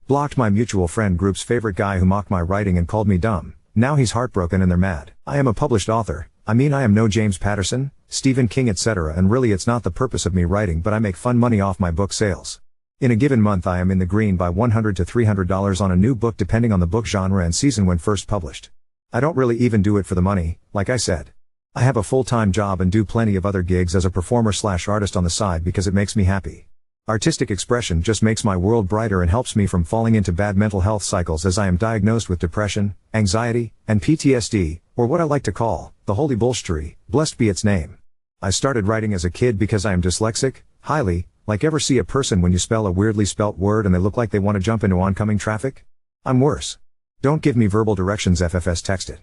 Blocked my mutual friend group's favorite guy who mocked my writing and called me dumb. Now he's heartbroken and they're mad. I am a published author. I am no James Patterson, Stephen King etc. and really it's not the purpose of me writing but I make fun money off my book sales. In a given month I am in the green by $100 to $300 on a new book depending on the book genre and season when first published. I don't really even do it for the money, like I said. I have a full-time job and do plenty of other gigs as a performer/artist on the side because it makes me happy. Artistic expression just makes my world brighter and helps me from falling into bad mental health cycles as I am diagnosed with depression, anxiety, and PTSD, or what I like to call, the holy bullshittery, blessed be its name. I started writing as a kid because I am dyslexic, highly, like ever see a person when you spell a weirdly spelt word and they look like they want to jump into oncoming traffic? I'm worse. Don't give me verbal directions FFS text it.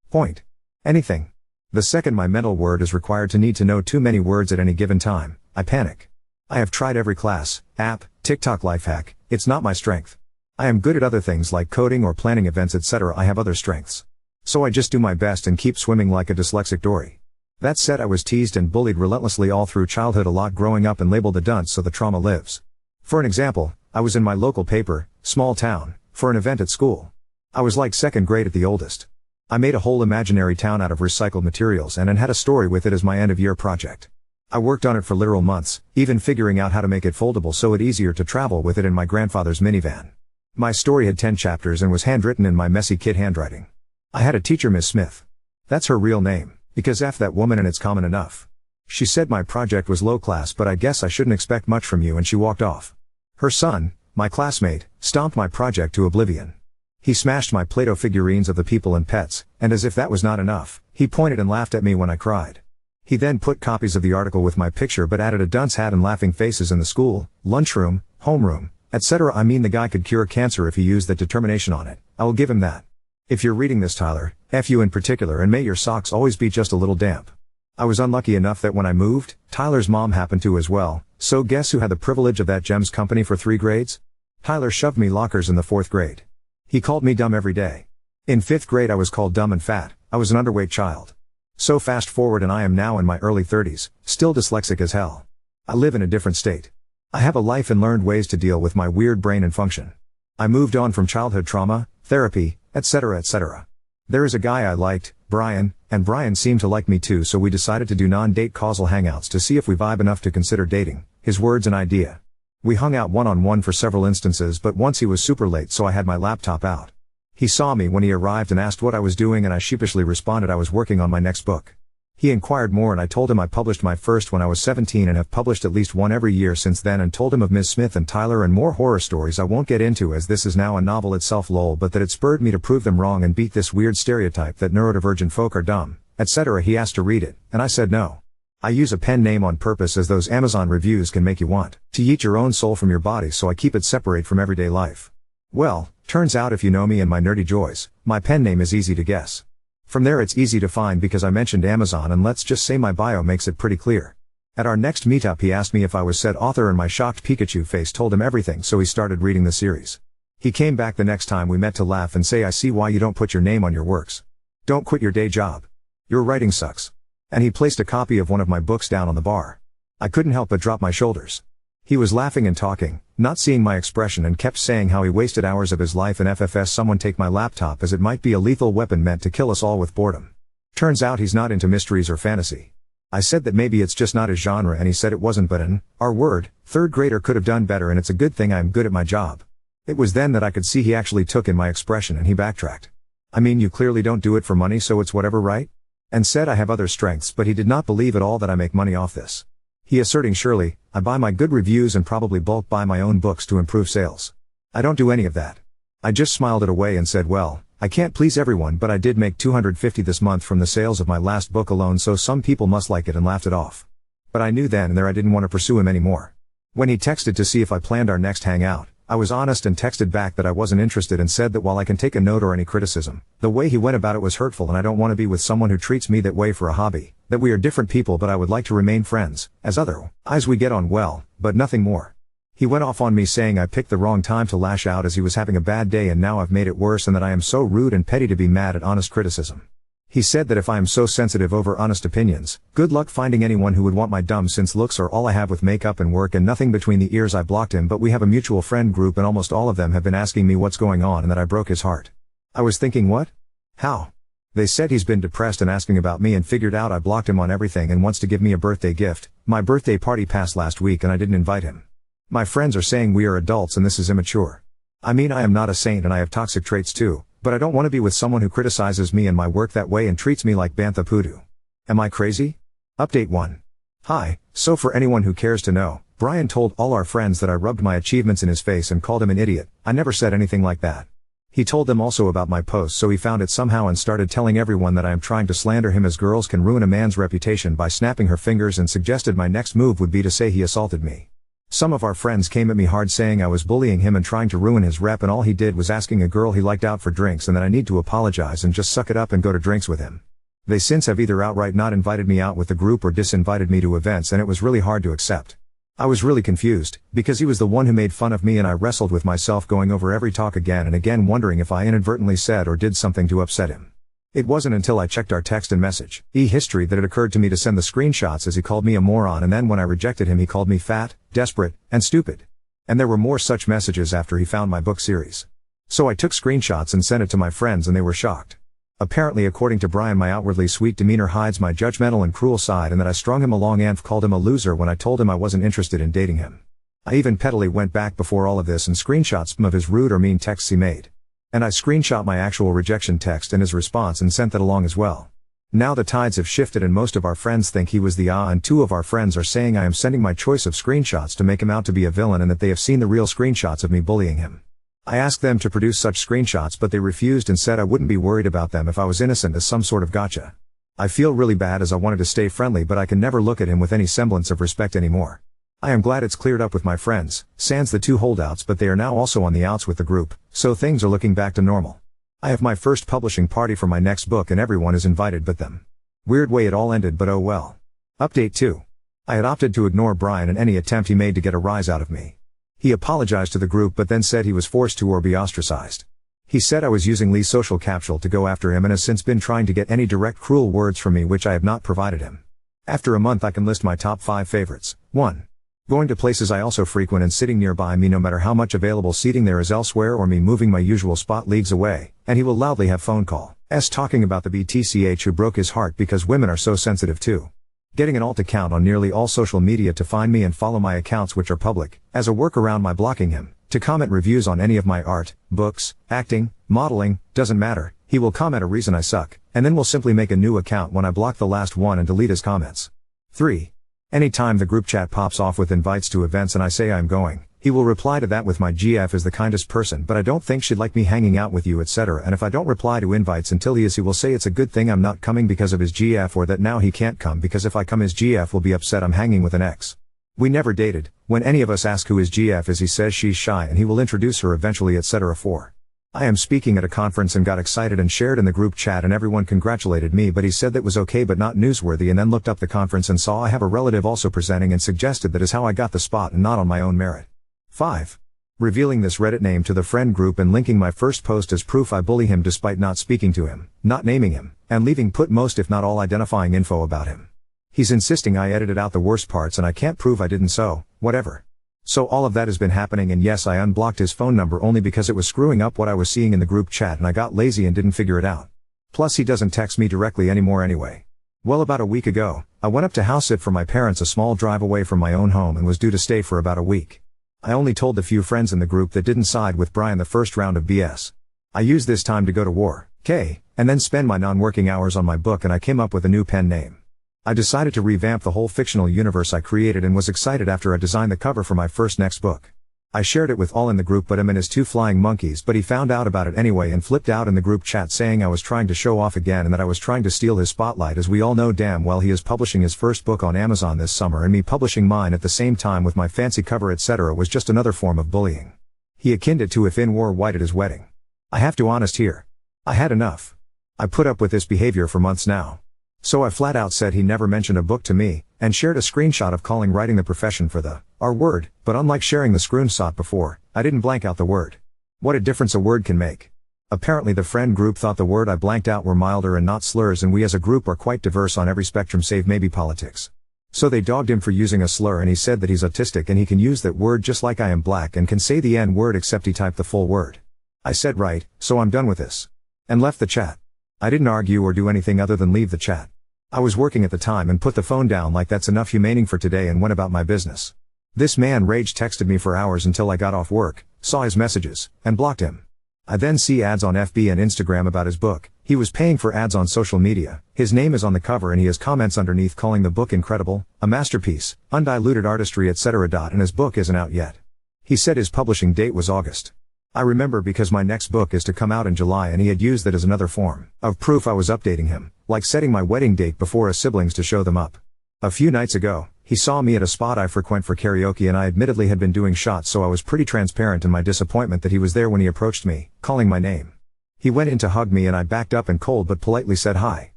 Point. Anything. The second my mental word is required to need to know too many words at any given time, I panic. I have tried every class, app, TikTok life hack, it's not my strength. I am good at other things like coding or planning events etc. I have other strengths. So I just do my best and keep swimming like a dyslexic Dory. That said I was teased and bullied relentlessly all through childhood a lot growing up and labeled a dunce so the trauma lives. For an example, I was in my local paper, small town, for an event at school. I was like second grade at the oldest. I made a whole imaginary town out of recycled materials and had a story with it as my end-of-year project. I worked on it for literal months, even figuring out how to make it foldable so it easier to travel with it in my grandfather's minivan. My story had 10 chapters and was handwritten in my messy kid handwriting. I had a teacher, Miss Smith. That's her real name, because F that woman and it's common enough. She said my project was low class but I guess I shouldn't expect much from you and she walked off. Her son, my classmate, stomped my project to oblivion. He smashed my Play-Doh figurines of the people and pets, and as if that was not enough, he pointed and laughed at me when I cried. He then put copies of the article with my picture but added a dunce hat and laughing faces in the school, lunchroom, homeroom, etc. The guy could cure cancer if he used that determination on it, I will give him that. If you're reading this Tyler, F you in particular and may your socks always be just a little damp. I was unlucky enough that when I moved, Tyler's mom happened to as well, so guess who had the privilege of that GEMS company for 3 grades? Tyler shoved me lockers in the 4th grade. He called me dumb every day. In 5th grade I was called dumb and fat, I was an underweight child. So fast forward and I am now in my early 30s, still dyslexic as hell. I live in a different state. I have a life and learned ways to deal with my weird brain and function. I moved on from childhood trauma, therapy, etc. etc. There is a guy I liked, Brian, and Brian seemed to like me too so we decided to do non-date causal hangouts to see if we vibe enough to consider dating, his words an idea. We hung out one-on-one for several instances but once he was super late so I had my laptop out. He saw me when he arrived and asked what I was doing and I sheepishly responded I was working on my next book. He inquired more and I told him I published my first when I was 17 and have published at least one every year since then and told him of Ms. Smith and Tyler and more horror stories I won't get into as this is now a novel itself lol but that it spurred me to prove them wrong and beat this weird stereotype that neurodivergent folk are dumb, etc. He asked to read it, and I said no. I use a pen name on purpose as those Amazon reviews can make you want to eat your own soul from your body so I keep it separate from everyday life. Well, turns out if you know me and my nerdy joys, my pen name is easy to guess. From there it's easy to find because I mentioned Amazon and let's just say my bio makes it pretty clear. At our next meetup he asked me if I was said author and my shocked Pikachu face told him everything so he started reading the series. He came back the next time we met to laugh and say I see why you don't put your name on your works. Don't quit your day job. Your writing sucks. And he placed a copy of one of my books down on the bar. I couldn't help but drop my shoulders. He was laughing and talking, not seeing my expression and kept saying how he wasted hours of his life and FFS someone take my laptop as it might be a lethal weapon meant to kill us all with boredom. Turns out he's not into mysteries or fantasy. I said that maybe it's just not his genre and he said it wasn't but an, our word, 3rd grader could have done better and it's a good thing I'm good at my job. It was then that I could see he actually took in my expression and he backtracked. You clearly don't do it for money so it's whatever right? And said I have other strengths but he did not believe at all that I make money off this. He asserting surely, I buy my good reviews and probably bulk buy my own books to improve sales. I don't do any of that. I just smiled it away and said well, I can't please everyone but I did make $250 this month from the sales of my last book alone so some people must like it and laughed it off. But I knew then and there I didn't want to pursue him anymore. When he texted to see if I planned our next hangout, I was honest and texted back that I wasn't interested and said that while I can take a note or any criticism, the way he went about it was hurtful and I don't want to be with someone who treats me that way for a hobby, that we are different people but I would like to remain friends, as otherwise we get on well, but nothing more. He went off on me saying I picked the wrong time to lash out as he was having a bad day and now I've made it worse and that I am so rude and petty to be mad at honest criticism. He said that if I am so sensitive over honest opinions, good luck finding anyone who would want my dumb since looks are all I have with makeup and work and nothing between the ears. I blocked him, but we have a mutual friend group and almost all of them have been asking me what's going on and that I broke his heart. I was thinking, what? How? They said he's been depressed and asking about me and figured out I blocked him on everything and wants to give me a birthday gift. My birthday party passed last week and I didn't invite him. My friends are saying we are adults and this is immature. I mean, I am not a saint and I have toxic traits too, but I don't want to be with someone who criticizes me and my work that way and treats me like Bantha Poodoo. Am I crazy? Update 1. Hi, so for anyone who cares to know, Brian told all our friends that I rubbed my achievements in his face and called him an idiot. I never said anything like that. He told them also about my post, so he found it somehow and started telling everyone that I am trying to slander him as girls can ruin a man's reputation by snapping her fingers, and suggested my next move would be to say he assaulted me. Some of our friends came at me hard saying I was bullying him and trying to ruin his rep, and all he did was asking a girl he liked out for drinks and that I need to apologize and just suck it up and go to drinks with him. They since have either outright not invited me out with the group or disinvited me to events, and it was really hard to accept. I was really confused, because he was the one who made fun of me, and I wrestled with myself going over every talk again and again wondering if I inadvertently said or did something to upset him. It wasn't until I checked our text and message history that it occurred to me to send the screenshots, as he called me a moron, and then when I rejected him he called me fat, desperate, and stupid. And there were more such messages after he found my book series. So I took screenshots and sent it to my friends and they were shocked. Apparently, according to Brian, my outwardly sweet demeanor hides my judgmental and cruel side, and that I strung him along and called him a loser when I told him I wasn't interested in dating him. I even pettily went back before all of this and screenshot some of his rude or mean texts he made. And I screenshot my actual rejection text and his response and sent that along as well. Now the tides have shifted and most of our friends think he was the and 2 of our friends are saying I am sending my choice of screenshots to make him out to be a villain and that they have seen the real screenshots of me bullying him. I asked them to produce such screenshots, but they refused and said I wouldn't be worried about them if I was innocent, as some sort of gotcha. I feel really bad as I wanted to stay friendly, but I can never look at him with any semblance of respect anymore. I am glad it's cleared up with my friends, sans the 2 holdouts, but they are now also on the outs with the group, so things are looking back to normal. I have my first publishing party for my next book and everyone is invited but them. Weird way it all ended, but oh well. Update 2. I had opted to ignore Brian and any attempt he made to get a rise out of me. He apologized to the group but then said he was forced to or be ostracized. He said I was using Lee's social capsule to go after him and has since been trying to get any direct cruel words from me which I have not provided him. After a month I can list my top 5 favorites. 1. Going to places I also frequent and sitting nearby me no matter how much available seating there is elsewhere, or me moving my usual spot leagues away, and he will loudly have phone call talking about the BTCH who broke his heart because women are so sensitive too. Getting an alt account on nearly all social media to find me and follow my accounts which are public, as a workaround my blocking him, to comment reviews on any of my art, books, acting, modeling, doesn't matter, he will comment a reason I suck, and then will simply make a new account when I block the last one and delete his comments. 3. Anytime the group chat pops off with invites to events and I say I'm going, he will reply to that with my GF is the kindest person but I don't think she'd like me hanging out with you, etc. And if I don't reply to invites until he will say it's a good thing I'm not coming because of his GF, or that now he can't come because if I come his GF will be upset I'm hanging with an ex. We never dated. When any of us ask who his GF is he says she's shy and he will introduce her eventually, etc. 4. I am speaking at a conference and got excited and shared in the group chat and everyone congratulated me, but he said that was okay but not newsworthy, and then looked up the conference and saw I have a relative also presenting and suggested that is how I got the spot and not on my own merit. 5. Revealing this Reddit name to the friend group and linking my first post as proof I bully him despite not speaking to him, not naming him, and leaving put most if not all identifying info about him. He's insisting I edited out the worst parts and I can't prove I didn't, so, whatever. So all of that has been happening, and yes, I unblocked his phone number only because it was screwing up what I was seeing in the group chat and I got lazy and didn't figure it out. Plus he doesn't text me directly anymore anyway. Well, about a week ago, I went up to house sit for my parents, a small drive away from my own home, and was due to stay for about a week. I only told the few friends in the group that didn't side with Brian the first round of BS. I used this time to go to war, and then spend my non-working hours on my book, and I came up with a new pen name. I decided to revamp the whole fictional universe I created and was excited after I designed the cover for my first next book. I shared it with all in the group but him and his 2 flying monkeys, but he found out about it anyway and flipped out in the group chat saying I was trying to show off again and that I was trying to steal his spotlight, as we all know damn well he is publishing his first book on Amazon this summer, and me publishing mine at the same time with my fancy cover etc. was just another form of bullying. He akined it to if in war white at his wedding. I have to honest here. I had enough. I put up with this behavior for months now. So I flat out said he never mentioned a book to me, and shared a screenshot of calling writing the profession for the R word, but unlike sharing the screenshot before, I didn't blank out the word. What a difference a word can make. Apparently the friend group thought the word I blanked out were milder and not slurs, and we as a group are quite diverse on every spectrum save maybe politics. So they dogged him for using a slur, and he said that he's autistic and he can use that word just like I am black and can say the N-word except he typed the full word. I said right, so I'm done with this. And left the chat. I didn't argue or do anything other than leave the chat. I was working at the time and put the phone down like that's enough humaning for today and went about my business. This man rage texted me for hours until I got off work, saw his messages, and blocked him. I then see ads on FB and Instagram about his book. He was paying for ads on social media. His name is on the cover and he has comments underneath calling the book incredible, a masterpiece, undiluted artistry, etc. And his book isn't out yet. He said his publishing date was August. I remember because my next book is to come out in July and he had used that as another form of proof I was updating him, like setting my wedding date before his siblings to show them up. A few nights ago, he saw me at a spot I frequent for karaoke and I admittedly had been doing shots, so I was pretty transparent in my disappointment that he was there when he approached me, calling my name. He went in to hug me and I backed up and cold but politely said hi.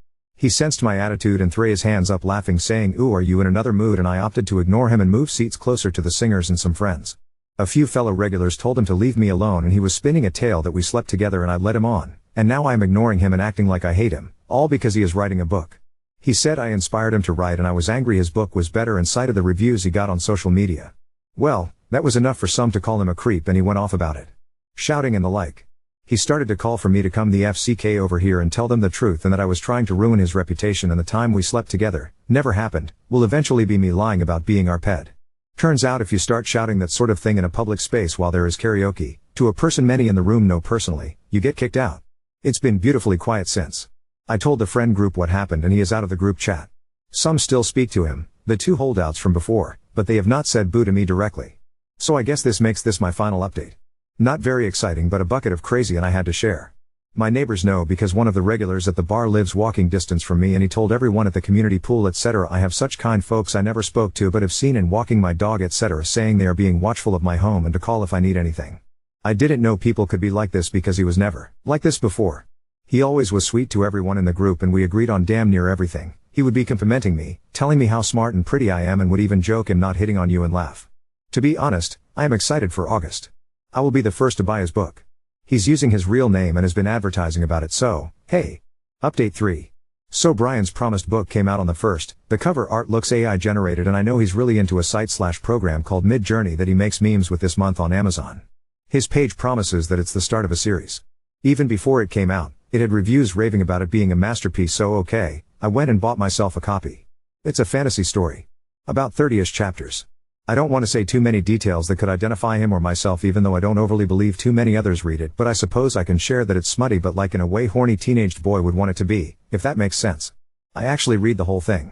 He sensed my attitude and threw his hands up laughing saying, "Ooh, are you in another mood?" and I opted to ignore him and move seats closer to the singers and some friends. A few fellow regulars told him to leave me alone and he was spinning a tale that we slept together and I led him on, and now I am ignoring him and acting like I hate him, all because he is writing a book. He said I inspired him to write and I was angry his book was better and cited the reviews he got on social media. Well, that was enough for some to call him a creep and he went off about it. Shouting and the like. He started to call for me to come the FCK over here and tell them the truth and that I was trying to ruin his reputation and the time we slept together, never happened, will eventually be me lying about being our ped. Turns out if you start shouting that sort of thing in a public space while there is karaoke, to a person many in the room know personally, you get kicked out. It's been beautifully quiet since. I told the friend group what happened and he is out of the group chat. Some still speak to him, the two holdouts from before, but they have not said boo to me directly. So I guess this makes this my final update. Not very exciting but a bucket of crazy and I had to share. My neighbors know because one of the regulars at the bar lives walking distance from me and he told everyone at the community pool etc. I have such kind folks I never spoke to but have seen in walking my dog etc. saying they are being watchful of my home and to call if I need anything. I didn't know people could be like this because he was never like this before. He always was sweet to everyone in the group and we agreed on damn near everything. He would be complimenting me, telling me how smart and pretty I am and would even joke I'm not hitting on you and laugh. To be honest, I am excited for August. I will be the first to buy his book. He's using his real name and has been advertising about it, so, hey. Update 3. So Brian's promised book came out on the 1st, the cover art looks AI generated and I know he's really into a site/program called Mid-Journey that he makes memes with this month on Amazon. His page promises that it's the start of a series. Even before it came out, it had reviews raving about it being a masterpiece, so okay, I went and bought myself a copy. It's a fantasy story. About 30-ish chapters. I don't want to say too many details that could identify him or myself even though I don't overly believe too many others read it, but I suppose I can share that it's smutty but like in a way horny teenaged boy would want it to be, if that makes sense. I actually read the whole thing.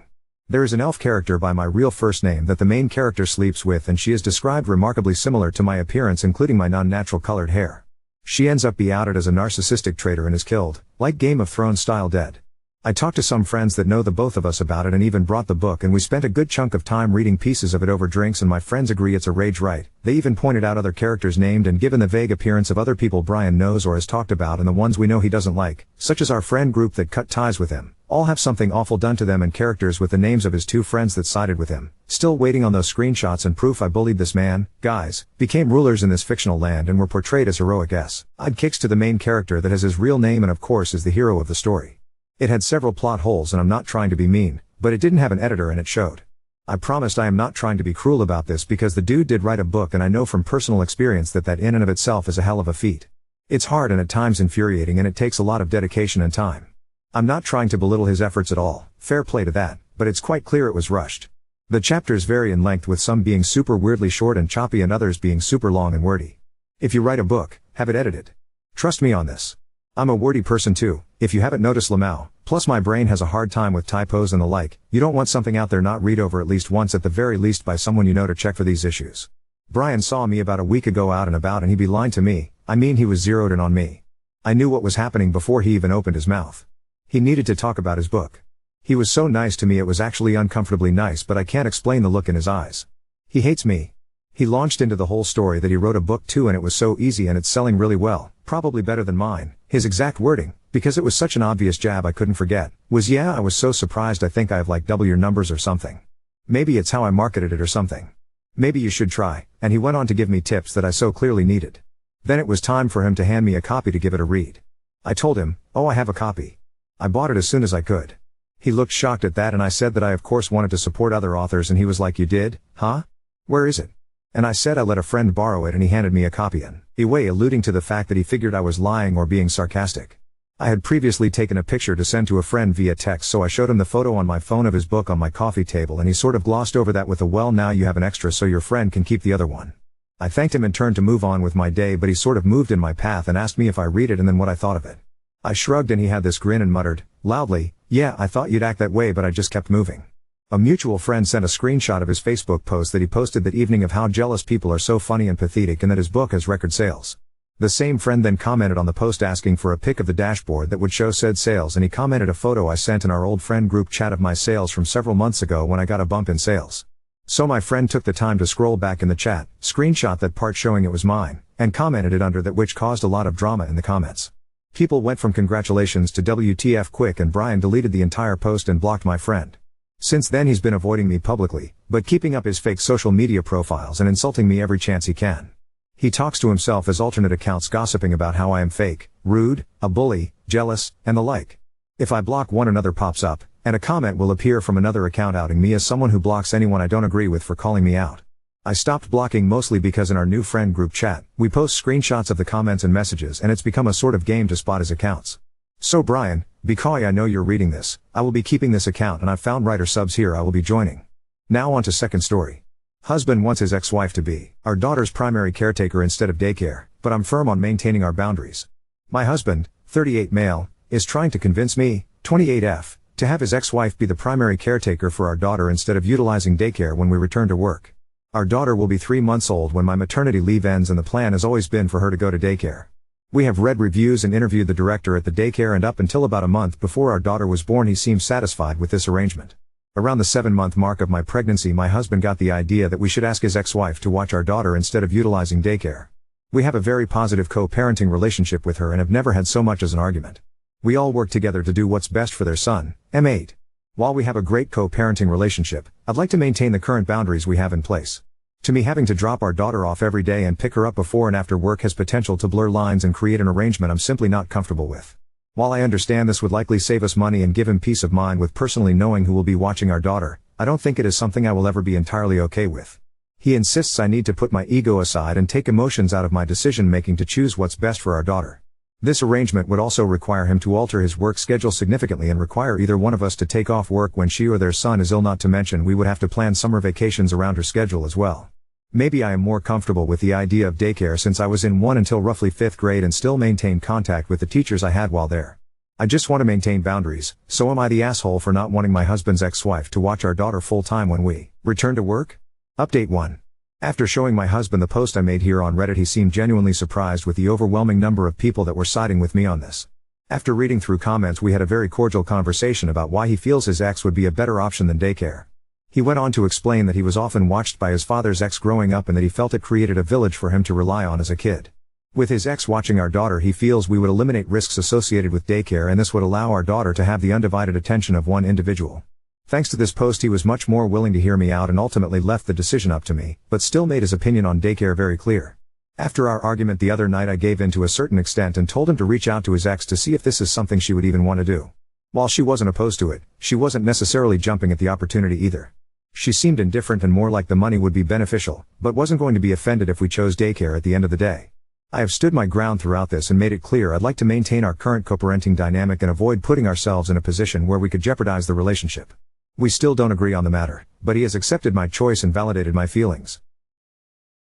There is an elf character by my real first name that the main character sleeps with and she is described remarkably similar to my appearance including my non-natural colored hair. She ends up be outed as a narcissistic traitor and is killed, like Game of Thrones style dead. I talked to some friends that know the both of us about it and even brought the book and we spent a good chunk of time reading pieces of it over drinks and my friends agree it's a rage right. They even pointed out other characters named and given the vague appearance of other people Brian knows or has talked about and the ones we know he doesn't like, such as our friend group that cut ties with him, all have something awful done to them and characters with the names of his two friends that sided with him. Still waiting on those screenshots and proof I bullied this man, guys, became rulers in this fictional land and were portrayed as heroic I'd kicks to the main character that has his real name and of course is the hero of the story. It had several plot holes and I'm not trying to be mean, but it didn't have an editor and it showed. I promised I am not trying to be cruel about this because the dude did write a book and I know from personal experience that in and of itself is a hell of a feat. It's hard and at times infuriating and it takes a lot of dedication and time. I'm not trying to belittle his efforts at all, fair play to that, but it's quite clear it was rushed. The chapters vary in length with some being super weirdly short and choppy and others being super long and wordy. If you write a book, have it edited. Trust me on this. I'm a wordy person too, if you haven't noticed Lamau, plus my brain has a hard time with typos and the like. You don't want something out there not read over at least once at the very least by someone you know to check for these issues. Brian saw me about a week ago out and about and he'd be lying to me, I mean he was zeroed in on me. I knew what was happening before he even opened his mouth. He needed to talk about his book. He was so nice to me it was actually uncomfortably nice but I can't explain the look in his eyes. He hates me. He launched into the whole story that he wrote a book too and it was so easy and it's selling really well, probably better than mine. His exact wording, because it was such an obvious jab I couldn't forget, was yeah I was so surprised I think I have like double your numbers or something. Maybe it's how I marketed it or something. Maybe you should try, and he went on to give me tips that I so clearly needed. Then it was time for him to hand me a copy to give it a read. I told him, "Oh, I have a copy. I bought it as soon as I could." He looked shocked at that and I said that I of course wanted to support other authors and he was like, "You did, huh? Where is it?" And I said I let a friend borrow it and he handed me a copy in a way alluding to the fact that he figured I was lying or being sarcastic. I had previously taken a picture to send to a friend via text, so I showed him the photo on my phone of his book on my coffee table and he sort of glossed over that with a, "Well, now you have an extra so your friend can keep the other one." I thanked him and turned to move on with my day, but he sort of moved in my path and asked me if I read it and then what I thought of it. I shrugged and he had this grin and muttered, loudly, "Yeah, I thought you'd act that way but I just kept moving." A mutual friend sent a screenshot of his Facebook post that he posted that evening of how jealous people are so funny and pathetic and that his book has record sales. The same friend then commented on the post asking for a pic of the dashboard that would show said sales, and he commented a photo I sent in our old friend group chat of my sales from several months ago when I got a bump in sales. So my friend took the time to scroll back in the chat, screenshot that part showing it was mine, and commented it under that, which caused a lot of drama in the comments. People went from congratulations to WTF quick, and Brian deleted the entire post and blocked my friend. Since then he's been avoiding me publicly, but keeping up his fake social media profiles and insulting me every chance he can. He talks to himself as alternate accounts gossiping about how I am fake, rude, a bully, jealous, and the like. If I block one, another pops up, and a comment will appear from another account outing me as someone who blocks anyone I don't agree with for calling me out. I stopped blocking mostly because in our new friend group chat, we post screenshots of the comments and messages and it's become a sort of game to spot his accounts. So Brian, because I know you're reading this, I will be keeping this account and I've found writer subs here I will be joining. Now on to second story. Husband wants his ex-wife to be our daughter's primary caretaker instead of daycare, but I'm firm on maintaining our boundaries. My husband, 38 male, is trying to convince me, 28F, to have his ex-wife be the primary caretaker for our daughter instead of utilizing daycare when we return to work. Our daughter will be 3 months old when my maternity leave ends, and the plan has always been for her to go to daycare. We have read reviews and interviewed the director at the daycare, and up until about a month before our daughter was born he seemed satisfied with this arrangement. Around the 7-month mark of my pregnancy my husband got the idea that we should ask his ex-wife to watch our daughter instead of utilizing daycare. We have a very positive co-parenting relationship with her and have never had so much as an argument. We all work together to do what's best for their son, M8. While we have a great co-parenting relationship, I'd like to maintain the current boundaries we have in place. To me, having to drop our daughter off every day and pick her up before and after work has potential to blur lines and create an arrangement I'm simply not comfortable with. While I understand this would likely save us money and give him peace of mind with personally knowing who will be watching our daughter, I don't think it is something I will ever be entirely okay with. He insists I need to put my ego aside and take emotions out of my decision making to choose what's best for our daughter. This arrangement would also require him to alter his work schedule significantly and require either one of us to take off work when she or their son is ill, not to mention we would have to plan summer vacations around her schedule as well. Maybe I am more comfortable with the idea of daycare since I was in one until roughly 5th grade and still maintained contact with the teachers I had while there. I just want to maintain boundaries, so am I the asshole for not wanting my husband's ex-wife to watch our daughter full time when we return to work? Update 1. After showing my husband the post I made here on Reddit, he seemed genuinely surprised with the overwhelming number of people that were siding with me on this. After reading through comments we had a very cordial conversation about why he feels his ex would be a better option than daycare. He went on to explain that he was often watched by his father's ex growing up and that he felt it created a village for him to rely on as a kid. With his ex watching our daughter he feels we would eliminate risks associated with daycare and this would allow our daughter to have the undivided attention of one individual. Thanks to this post he was much more willing to hear me out and ultimately left the decision up to me, but still made his opinion on daycare very clear. After our argument the other night I gave in to a certain extent and told him to reach out to his ex to see if this is something she would even want to do. While she wasn't opposed to it, she wasn't necessarily jumping at the opportunity either. She seemed indifferent and more like the money would be beneficial, but wasn't going to be offended if we chose daycare at the end of the day. I have stood my ground throughout this and made it clear I'd like to maintain our current co-parenting dynamic and avoid putting ourselves in a position where we could jeopardize the relationship. We still don't agree on the matter, but he has accepted my choice and validated my feelings.